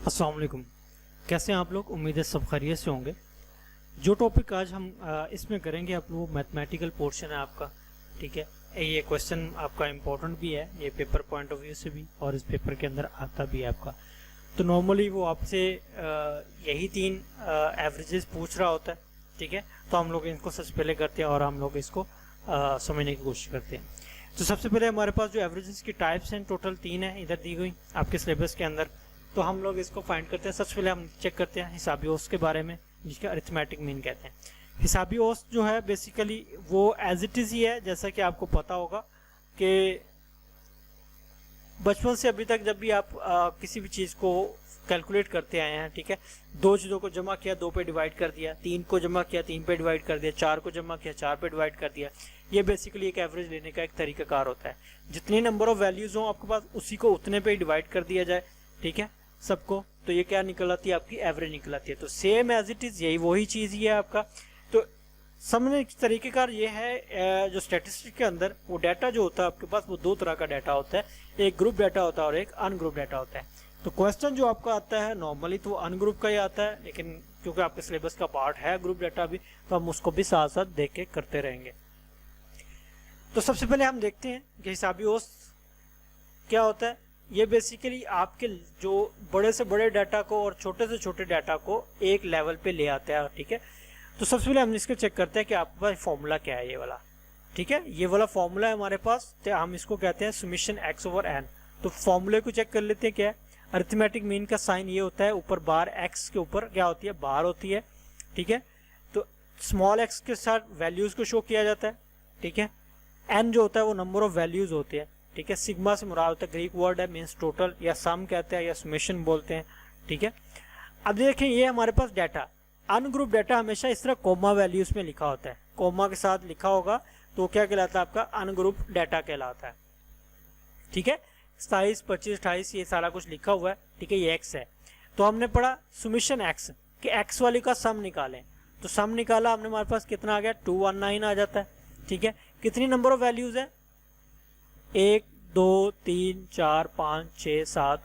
अस्सलाम वालेकुम। कैसे हैं आप लोग? उम्मीद है सब खैरियत से होंगे। जो टॉपिक आज हम इसमें करेंगे आप वो मैथमेटिकल पोर्शन है आपका, ठीक है। ये क्वेश्चन आपका इम्पोर्टेंट भी है, ये पेपर पॉइंट ऑफ व्यू से भी, और इस पेपर के अंदर आता भी है आपका। तो नॉर्मली वो आपसे यही तीन एवरेजेस पूछ रहा होता है, ठीक है। तो हम लोग इनको सबसे पहले करते हैं और हम लोग इसको समझने की कोशिश करते हैं। तो सबसे पहले हमारे पास जो एवरेजेस की टाइप्स हैं टोटल 3 है, इधर दी गई आपके सिलेबस के अंदर। तो हम लोग इसको फाइंड करते हैं। सबसे पहले हम चेक करते हैं हिसाबी औसत के बारे में, जिसके अरिथमेटिक मीन कहते हैं। हिसाबी औसत जो है बेसिकली वो एज इट इज़ ही है, जैसा कि आपको पता होगा कि बचपन से अभी तक जब भी आप किसी भी चीज़ को कैलकुलेट करते आए हैं, ठीक है। 2 चीज़ों को जमा किया, 2 पे डिवाइड कर दिया, 3 को जमा किया, 3 पे डिवाइड कर दिया, 4 को जमा किया, 4 पे डिवाइड कर दिया। ये बेसिकली एक एवरेज लेने का एक तरीकाकार होता है। जितनी नंबर ऑफ वैल्यूज़ हों आपके पास, उसी को उतने पे डिवाइड कर दिया जाए, ठीक है, सबको। तो ये क्या निकल आती है? आपकी एवरेज निकल आती है। तो सेम एज इट इज़ यही वही चीज़ ही है आपका। तो समझने का तरीक़ेकार ये है, जो स्टैटिस्टिक के अंदर वो डाटा जो होता है आपके पास, वो 2 तरह का डाटा होता है। एक ग्रुप डाटा होता है और एक अनग्रुप डाटा होता है। तो क्वेश्चन जो आपका आता है नॉर्मली तो वो अनग्रुप का ही आता है, लेकिन क्योंकि आपके सिलेबस का पार्ट है ग्रुप डाटा भी, तो हम उसको भी साथ साथ देख के करते रहेंगे। तो सबसे पहले हम देखते हैं कि हिसाबी औसत क्या होता है। ये बेसिकली आपके जो बड़े से बड़े डाटा को और छोटे से छोटे डाटा को एक लेवल पे ले आता है, ठीक है। तो सबसे पहले हम इसको चेक करते हैं कि आपके पास फॉर्मूला क्या है, ये वाला, ठीक है। ये वाला फॉर्मूला है हमारे पास, तो हम इसको कहते हैं समेशन x ओवर n। तो फॉर्मूले को चेक कर लेते हैं क्या है। अरिथमेटिक मीन का साइन ये होता है, ऊपर बार x के ऊपर क्या होती है, बार होती है, ठीक है। तो स्मॉल x के साथ वैल्यूज को शो किया जाता है, ठीक है। n जो होता है वो नंबर ऑफ वैल्यूज होते हैं, ठीक है। सिग्मा से मुराद होता है, ग्रीक वर्ड है, मीन्स टोटल, या सम कहते हैं या समेशन बोलते हैं, ठीक है। अब देखें ये हमारे पास डाटा, अनग्रुप डाटा हमेशा इस तरह कोमा वैल्यूज में लिखा होता है, कोमा के साथ लिखा होगा, तो क्या कहलाता है? आपका अनग्रुप डाटा कहलाता है, ठीक है। 27, 25, 28 ये सारा कुछ लिखा हुआ है, ठीक है। ये x है। तो हमने पढ़ा समेशन x कि x वाली का सम निकालें। तो सम निकाला हमने, हमारे पास कितना आ गया? 219 आ जाता है, ठीक है। कितनी नंबर ऑफ वैल्यूज है? 1, 2, 3, 4, 5, 6, 7,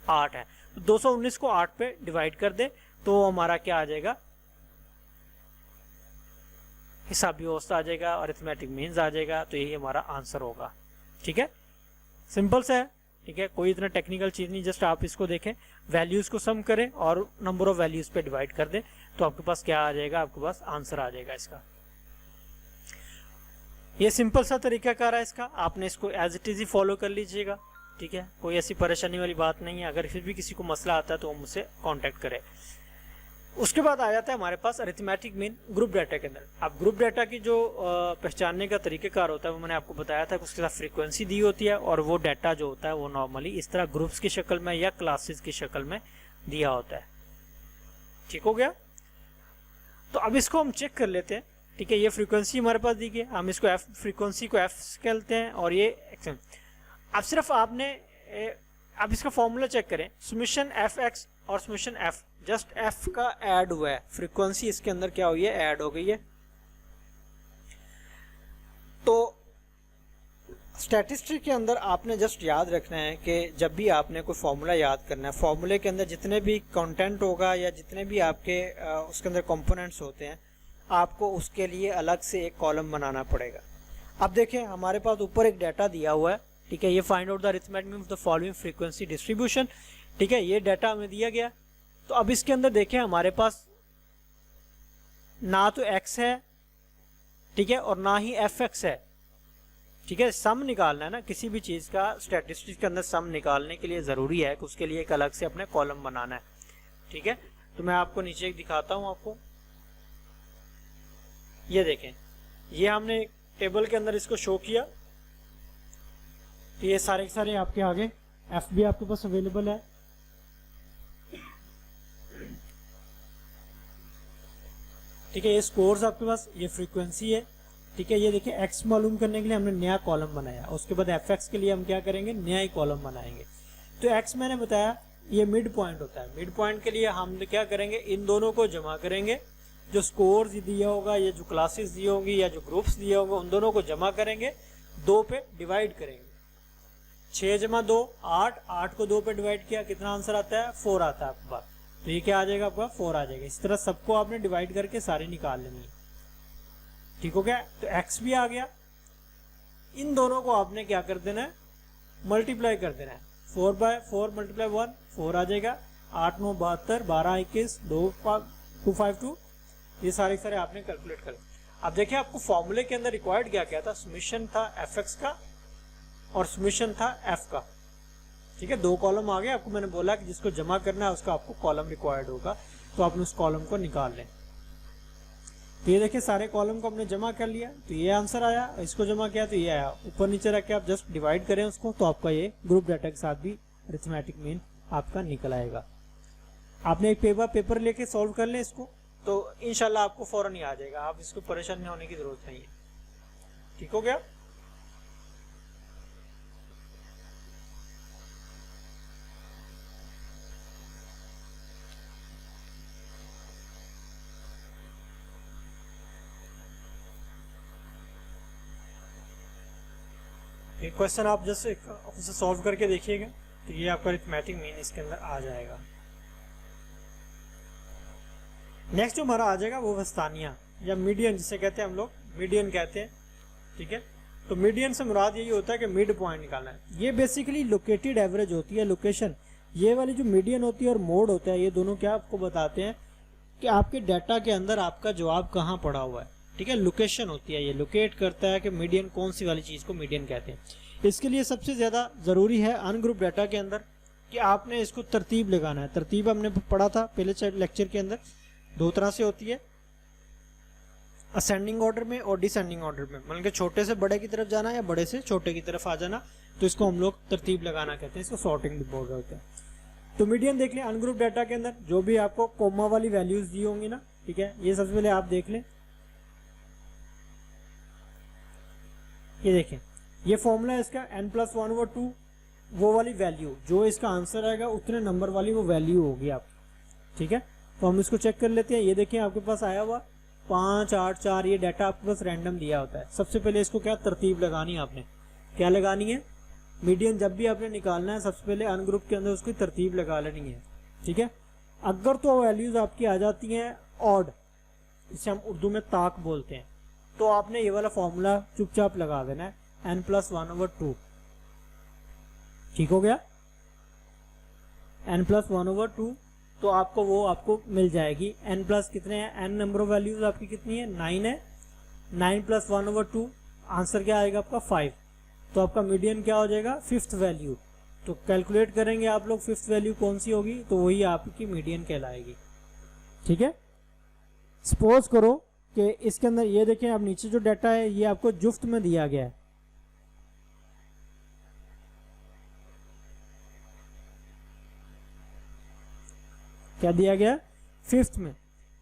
8 है। तो 219 को 8 पे डिवाइड कर दे तो हमारा क्या आ जाएगा? हिसाबी औसत आ जाएगा, अरिथमेटिक मीन्स आ जाएगा। तो यही हमारा आंसर होगा, ठीक है। सिंपल सा है, ठीक है, कोई इतना टेक्निकल चीज नहीं। जस्ट आप इसको देखें, वैल्यूज को सम करें और नंबर ऑफ वैल्यूज पे डिवाइड कर दें, तो आपके पास क्या आ जाएगा? आपके पास आंसर आ जाएगा इसका। ये सिंपल सा तरीकाकार है इसका, आपने इसको एज इट इज ही फॉलो कर लीजिएगा, ठीक है। कोई ऐसी परेशानी वाली बात नहीं है। अगर फिर भी किसी को मसला आता है तो वो मुझसे कांटेक्ट करे। उसके बाद आ जाता है हमारे पास अरिथमेटिक मीन ग्रुप डाटा के अंदर। अब ग्रुप डाटा की जो पहचानने का तरीकेकार होता है वो मैंने आपको बताया था कि उसके साथ फ्रीक्वेंसी दी होती है, और वो डाटा जो होता है वो नॉर्मली इस तरह ग्रुप्स की शक्ल में या क्लासेस की शक्ल में दिया होता है, ठीक हो गया। तो अब इसको हम चेक कर लेते हैं, ठीक है। ये फ्रीक्वेंसी हमारे पास दी गई, हम इसको फ्रीक्वेंसी को f कहते हैं, और ये x। अब सिर्फ आपने अब इसका फॉर्मूला चेक करें, समेशन fx और समेशन f, जस्ट f का ऐड हुआ है, फ्रीक्वेंसी इसके अंदर क्या हुई है? ऐड हो गई है। तो स्टैटिस्टिक्स के अंदर आपने जस्ट याद रखना है कि जब भी आपने कोई फॉर्मूला याद करना है, फॉर्मूले के अंदर जितने भी कंटेंट होगा या जितने भी आपके उसके अंदर कंपोनेंट्स होते हैं, आपको उसके लिए अलग से एक कॉलम बनाना पड़ेगा। अब देखें हमारे पास ऊपर एक डाटा दिया हुआ है, ठीक है। ये find out the arithmetic mean of the following frequency distribution, ठीक है। ये डाटा हमें दिया गया। तो अब इसके अंदर देखें हमारे पास ना तो x है, ठीक है, और ना ही fx है, ठीक है। सम निकालना है ना किसी भी चीज का, स्टैटिस्टिक्स के अंदर सम निकालने के लिए जरूरी है कि उसके लिए एक अलग से अपने कॉलम बनाना है, ठीक है। तो मैं आपको नीचे एक दिखाता हूं आपको, ये देखें, ये हमने टेबल के अंदर इसको शो किया। तो ये सारे के सारे आपके आगे f भी आपके पास अवेलेबल है, ठीक है। ये स्कोर्स आपके पास, ये फ्रीक्वेंसी है, ठीक है। ये देखिए x मालूम करने के लिए हमने नया कॉलम बनाया, उसके बाद fx के लिए हम क्या करेंगे? नया ही कॉलम बनाएंगे। तो x मैंने बताया ये मिड पॉइंट होता है। मिड पॉइंट के लिए हम क्या करेंगे? इन दोनों को जमा करेंगे, जो स्कोर्स दिया होगा, ये जो क्लासेस दी होंगी या जो ग्रुप्स दिए होंगे, उन दोनों को जमा करेंगे, 2 पे डिवाइड करेंगे, 6 जमा 2 8, 8 को 2 पे डिवाइड किया, कितना आंसर आता है 4 आता है आपके पास। तो ये क्या आ जाएगा आपका 4 आ जाएगा। इस तरह सबको आपने डिवाइड करके सारे निकाल लेनी है। ठीक हो गया। तो x भी आ गया। इन दोनों को आपने क्या कर देना है, मल्टीप्लाई कर देना है। 4 बाय 4 मल्टीप्लाई 1 4 आ जाएगा। 8 9 72, 12 21, 252, ये सारे आपने कैलकुलेट कर। अब देखिए आपको फॉर्मूले के अंदर रिक्वायर्ड क्या क्या था, समेशन था fx का और समेशन था f का। ठीक है, 2 कॉलम आ गए। आपको मैंने बोला कि जिसको जमा करना है उसका आपको कॉलम रिक्वायर्ड होगा, तो आपने उस कॉलम को निकाल लें। तो ये देखिए सारे कॉलम को हमने जमा कर लिया, तो ये आंसर आया। इसको जमा किया तो ये आया। ऊपर नीचे रख के आप जस्ट डिवाइड करें उसको, तो आपका ये ग्रुप डाटा के साथ भी अरिथमेटिक मीन आपका निकल आएगा। आपने एक पेपर लेके सॉल्व कर लें इसको, तो इंशाल्लाह आपको फौरन ही आ जाएगा। आप इसको परेशान नहीं होने की जरूरत नहीं है। ठीक हो गया। एक क्वेश्चन आप जैसे उसे सॉल्व करके देखिएगा, तो ये आपका अरिथमेटिक मीन इसके अंदर आ जाएगा। नेक्स्ट जो हमारा आ जाएगा वो वस्तानिया या मीडियन, जिसे कहते हैं हम लोग मीडियन कहते हैं। ठीक है, तो मीडियन से मुराद यही होता है कि मिड पॉइंट निकालना है। ये बेसिकली लोकेटेड एवरेज होती है, लोकेशन। ये वाली जो मीडियन होती है और मोड होता है, ये दोनों क्या आपको बताते हैं कि आपके डाटा के अंदर आपका जवाब कहाँ पड़ा हुआ है। ठीक है, लोकेशन होती है, ये लोकेट करता है कि मीडियन कौन सी वाली चीज़ को मीडियन कहते हैं। इसके लिए सबसे ज़्यादा ज़रूरी है अनग्रुप डाटा के अंदर कि आपने इसको तरतीब लगाना है। तरतीब हमने पढ़ा था पहले लेक्चर के अंदर, 2 तरह से होती है, असेंडिंग ऑर्डर में और डिसेंडिंग ऑर्डर में। मतलब कि छोटे से बड़े की तरफ जाना या बड़े से छोटे की तरफ आ जाना, तो इसको हम लोग तरतीब लगाना कहते हैं, इसको सॉर्टिंग भी बोल रहे होते हैं। तो मीडियन देख लें अनग्रुप डाटा के अंदर, जो भी आपको कोमा वाली वैल्यूज दी होंगी ना, ठीक है, ये सबसे पहले आप देख लें। ये देखें, ये फॉर्मूला है इसका n+1/2, वो वाली वैल्यू जो इसका आंसर आएगा उतने नंबर वाली वो वैल्यू होगी आप। ठीक है, तो हम इसको चेक कर लेते हैं। ये देखें आपके पास आया हुआ 5 8 4, ये डाटा आपके पास रैंडम दिया होता है। सबसे पहले इसको क्या तरतीब लगानी है, आपने क्या लगानी है, मीडियन जब भी आपने निकालना है सबसे पहले अनग्रुप के अंदर उसकी तरतीब लगा लेनी है। ठीक है, अगर तो वैल्यूज आपकी आ जाती हैं ऑड, इसे हम उर्दू में ताक बोलते हैं, तो आपने ये वाला फॉर्मूला चुपचाप लगा देना है, n+1/2। ठीक हो गया, n+1/2, तो आपको वो आपको मिल जाएगी। n प्लस कितने हैं, n नंबर ऑफ वैल्यूज आपकी कितनी है, 9 है। 9+1/2, आंसर क्या आएगा आपका 5। तो आपका मीडियन क्या हो जाएगा, 5th वैल्यू। तो कैलकुलेट करेंगे आप लोग 5th वैल्यू कौन सी होगी, तो वही आपकी मीडियन कहलाएगी। ठीक है, सपोज करो कि इसके अंदर ये देखें, आप नीचे जो डाटा है ये आपको जुफ्त में दिया गया है। क्या दिया गया, 5th में।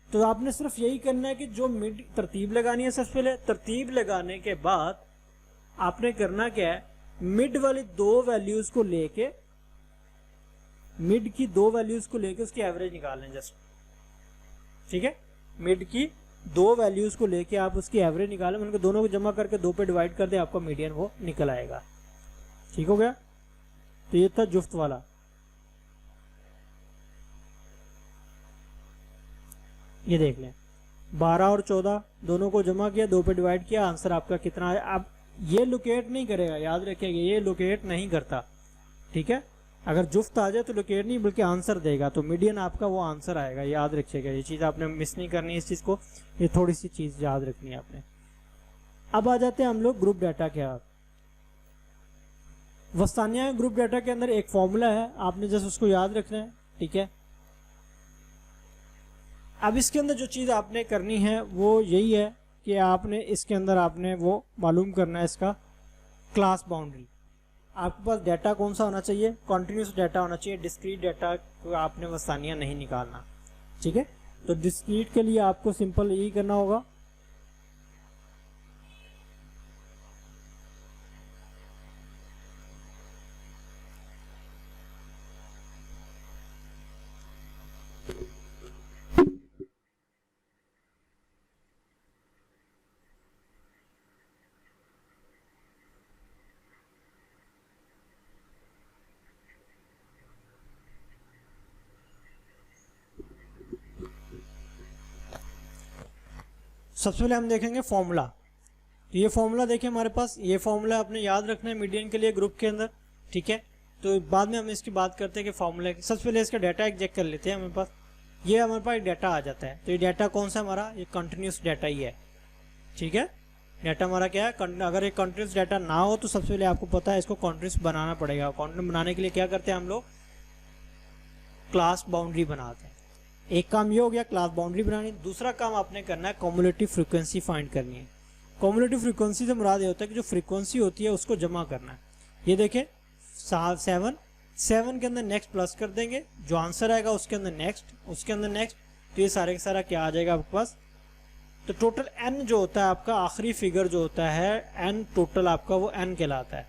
तो आपने सिर्फ यही करना है कि जो मिड तरतीब लगानी है, सबसे पहले तरतीब लगाने के बाद आपने करना क्या है, मिड वाली 2 वैल्यूज को लेके, मिड की 2 वैल्यूज को लेके उसकी एवरेज निकालना जस्ट। ठीक है, मिड की 2 वैल्यूज को लेके आप उसकी एवरेज निकालें, उनको दोनों को जमा करके 2 पे डिवाइड कर दें, आपका मीडियन वो निकल आएगा। ठीक हो गया, तो ये था जुफ्त वाला। ये देख लें, 12 और 14 दोनों को जमा किया, 2 पे डिवाइड किया, आंसर आपका कितना है। अब ये लोकेट नहीं करेगा, याद रखिएगा, ये लोकेट नहीं करता। ठीक है, अगर जुफ्त आ जाए तो लोकेट नहीं बल्कि आंसर देगा, तो मीडियन आपका वो आंसर आएगा। याद रखिएगा, ये चीज़ आपने मिस नहीं करनी है, इस चीज़ को, ये थोड़ी सी चीज़ याद रखनी है आपने। अब आ जाते हैं हम लोग ग्रुप डाटा के। वस्तानिया ग्रुप डाटा के अंदर एक फॉर्मूला है, आपने जैसे उसको याद रखना है। ठीक है, अब इसके अंदर जो चीज़ आपने करनी है वो यही है कि आपने इसके अंदर आपने वो मालूम करना है इसका क्लास बाउंड्री। आपके पास डाटा कौन सा होना चाहिए, कॉन्टिन्यूस डाटा होना चाहिए, डिस्क्रीट डाटा को आपने वस्तानिया नहीं निकालना। ठीक है, तो डिस्क्रीट के लिए आपको सिंपल यही करना होगा, सबसे पहले हम देखेंगे फॉर्मूला। तो ये फॉर्मूला देखें हमारे पास, ये फॉर्मूला आपने याद रखना है मीडियन के लिए ग्रुप के अंदर, ठीक है। तो बाद में हम इसकी बात करते हैं कि फॉर्मूला की। सबसे पहले इसका डाटा एक चेक कर लेते हैं हमारे पास। ये हमारे पास एक डाटा आ जाता है, तो ये डाटा कौन सा हमारा, ये कंटिन्यूस डाटा ही है, ठीक है। डाटा हमारा क्या है, अगर ये कंटिन्यूस डाटा ना हो तो सबसे पहले आपको पता है इसको कंटिन्यूस बनाना पड़ेगा। कंटिन्यूस बनाने के लिए क्या करते हैं हम लोग, क्लास बाउंड्री बनाते हैं। एक काम ये हो गया क्लास बाउंड्री बनानी। दूसरा काम आपने करना है कम्युलेटिव फ्रीक्वेंसी फाइंड करनी है। कम्युलेटिव फ्रीक्वेंसी से मुराद ये होता है कि जो फ्रीक्वेंसी होती है उसको जमा करना है। ये देखें 7 के अंदर नेक्स्ट प्लस कर देंगे, जो आंसर आएगा उसके अंदर नेक्स्ट, उसके अंदर नेक्स्ट, तो ये सारे का सारा क्या आ जाएगा आपके पास। तो टोटल n जो होता है आपका, आखिरी फिगर जो होता है n टोटल आपका, वो n कहलाता है।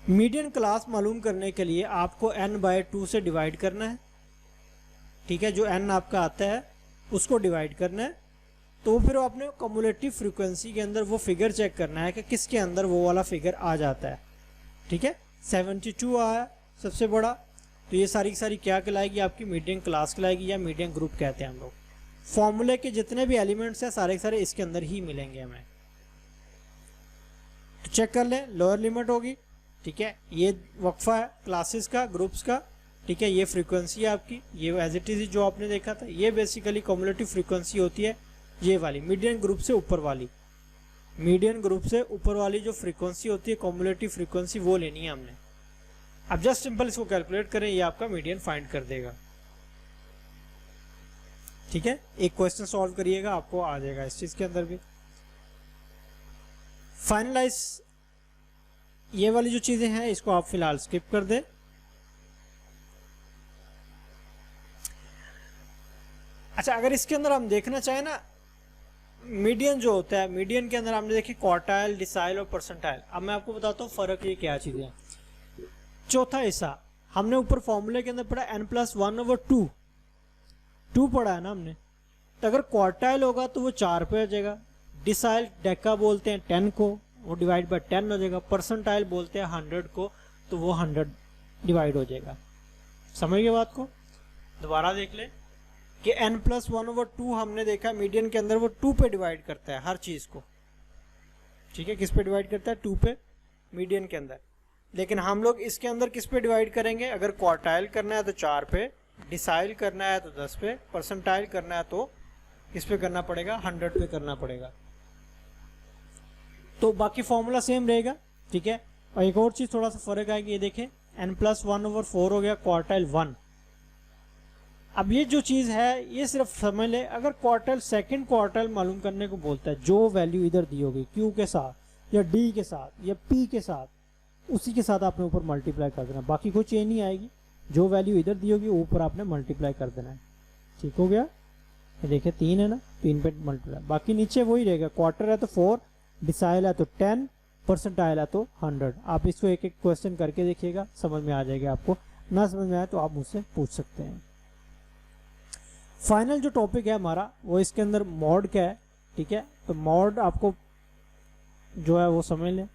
मीडियन क्लास मालूम करने के लिए आपको n/2 से डिवाइड करना है, ठीक है। जो n आपका आता है उसको डिवाइड करना है। तो फिर आपने कम्युलेटिव फ्रीक्वेंसी के अंदर वो फिगर चेक करना है कि किसके अंदर वो वाला फिगर आ जाता है, ठीक है। 72 आया सबसे बड़ा, तो ये सारी की सारी क्या कहलाएगी आपकी, मीडियन क्लास कहलाएगी या मीडियन ग्रुप कहते हैं हम लोग। फॉर्मूले के जितने भी एलिमेंट्स हैं सारे के सारे इसके अंदर ही मिलेंगे हमें। तो चेक कर लें, लोअर लिमिट होगी, ठीक है। ये वक्फा है क्लासेस का, ग्रुप्स का, ठीक है। ये फ्रीक्वेंसी है आपकी, ये एज इट इज जो आपने देखा था। ये बेसिकली कम्युलेटिव फ्रीक्वेंसी होती है, ये वाली मीडियन ग्रुप से ऊपर वाली, मीडियन ग्रुप से ऊपर वाली जो फ्रीक्वेंसी होती है कम्युलेटिव फ्रीक्वेंसी, वो लेनी है हमने। अब जस्ट सिंपल इसको कैलकुलेट करें, ये आपका मीडियन फाइंड कर देगा, ठीक है। एक क्वेश्चन सॉल्व करिएगा, आपको आ जाएगा इस चीज के अंदर भी। फाइनलाइज ये वाली जो चीजें हैं इसको आप फिलहाल स्किप कर दें। अच्छा, अगर इसके अंदर हम देखना चाहें ना, मीडियन जो होता है, मीडियन के अंदर हमने देखी क्वार्टाइल, डिसाइल और परसेंटाइल। अब मैं आपको बताता हूँ फर्क ये क्या चीजें हैं। चौथा हिस्सा हमने ऊपर फॉर्मूले के अंदर पढ़ा n+1/2, 2 पढ़ा है ना हमने। तो अगर क्वार्टाइल होगा तो वो 4 पे आ जाएगा। डिसाइल डेका बोलते हैं 10 को, वो डिवाइड बाय 10 हो जाएगा। परसेंटाइल बोलते हैं 100 को, तो वो 100 डिवाइड हो जाएगा। समझ गए बात को? दोबारा देख ले कि n+1/2 हमने देखा मीडियन के अंदर वो 2 पे डिवाइड करता है हर चीज को, ठीक है। किस पे डिवाइड करता है? 2 पे, मीडियन के अंदर। लेकिन हम लोग इसके अंदर किस पे डिवाइड करेंगे? अगर क्वार्टाइल करना है तो 4 पे, डिसाइल करना है तो 10 पे, परसेंटाइल करना है तो किस पे करना पड़ेगा? 100 पे करना पड़ेगा। तो बाकी फॉर्मूला सेम रहेगा, ठीक है। और एक और चीज थोड़ा सा फर्क आएगी, ये देखें n+1/4 हो गया क्वार्टाइल 1। अब ये जो चीज है ये सिर्फ समझ ले, अगर क्वार्टाइल सेकंड क्वार्टाइल मालूम करने को बोलता है, जो वैल्यू इधर दी होगी Q के साथ या D के साथ या P के साथ, उसी के साथ आपने ऊपर मल्टीप्लाई कर देना, बाकी कोई चेंज नहीं आएगी। जो वैल्यू इधर दी होगी ऊपर आपने मल्टीप्लाई कर देना है, ठीक हो गया। ये देखिए 3 है ना, 3 पे मल्टीप्लाई, बाकी नीचे वही रहेगा। क्वार्टर है तो 4, डिसाइल है तो 10, परसेंटाइल है तो 100। आप इसको एक एक क्वेश्चन करके देखिएगा, समझ में आ जाएगा आपको। ना समझ में आए तो आप मुझसे पूछ सकते हैं। फाइनल जो टॉपिक है हमारा वो इसके अंदर मॉड का है, ठीक है। तो मॉड आपको जो है वो समझ लें।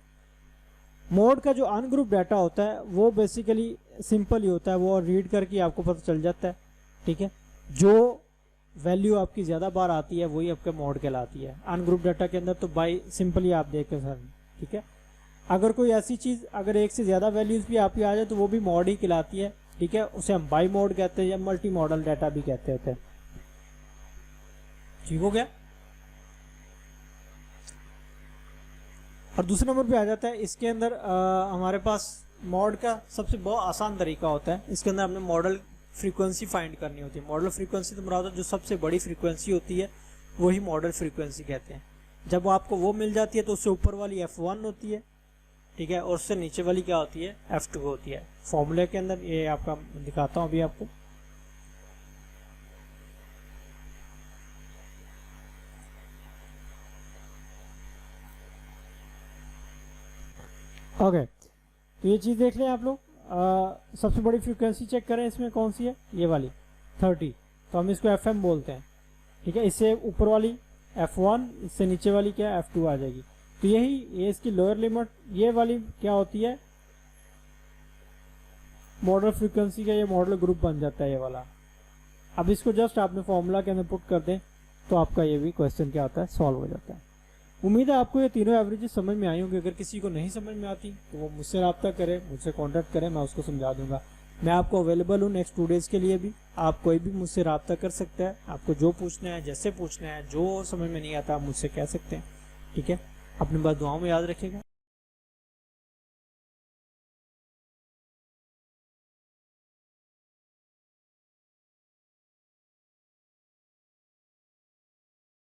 मॉड का जो अनग्रुप डाटा होता है वो बेसिकली सिंपल ही होता है, वो रीड करके आपको पता चल जाता है, ठीक है। जो वैल्यू आपकी ज़्यादा बार आती है वही आपका मॉड कहलाती है। अनग्रुप डाटा के अंदर तो बाई सिंपली आप देख के सर, ठीक है। अगर कोई ऐसी चीज़, अगर एक से ज़्यादा वैल्यूज़ भी आपकी आ जाए तो वो भी मॉड ही कहलाती है, ठीक है। उसे हम बाई मॉड कहते हैं या मल्टी मॉडल डाटा भी कहते होते हैं, ठीक हो गया। और दूसरे नंबर पे आ जाता है इसके अंदर हमारे पास मॉड का सबसे बहुत आसान तरीका होता है। इसके अंदर हमने मॉडल फ्रीक्वेंसी फाइंड करनी होती है। मॉडल फ्रीक्वेंसी तो मुराद जो सबसे बड़ी फ्रीक्वेंसी होती है वही मॉडल फ्रीक्वेंसी कहते हैं। जब आपको वो मिल जाती है तो उससे ऊपर वाली f1 होती है, ठीक है, और उससे नीचे वाली क्या होती है? f2 होती है। फॉर्मूले के अंदर ये आपका दिखाता हूँ अभी आपको। ओके, तो ये चीज़ देख लें आप लोग। सबसे बड़ी फ्रीक्वेंसी चेक करें, इसमें कौन सी है? ये वाली 30, तो हम इसको FM बोलते हैं, ठीक है। इससे ऊपर वाली F1, इससे नीचे वाली क्या है? F2 आ जाएगी। तो ये इसकी लोअर लिमिट, ये वाली क्या होती है? मॉडल फ्रीक्वेंसी का ये मॉडल ग्रुप बन जाता है ये वाला। अब इसको जस्ट आपने फॉर्मूला के अंदर पुट कर दें तो आपका ये भी क्वेश्चन क्या होता है, सॉल्व हो जाता है। उम्मीद है आपको ये तीनों एवरेजेस समझ में आई होंगी। अगर किसी को नहीं समझ में आती तो वो मुझसे रब्ता करे, मुझसे कॉन्टैक्ट करे, मैं उसको समझा दूंगा। मैं आपको अवेलेबल हूँ नेक्स्ट 2 डेज़ के लिए भी। आप कोई भी मुझसे रब्ता कर सकता है, आपको जो पूछना है, जैसे पूछना है, जो समझ में नहीं आता आप मुझसे कह सकते हैं, ठीक है। अपनी बात दुआओं में याद रखिएगा।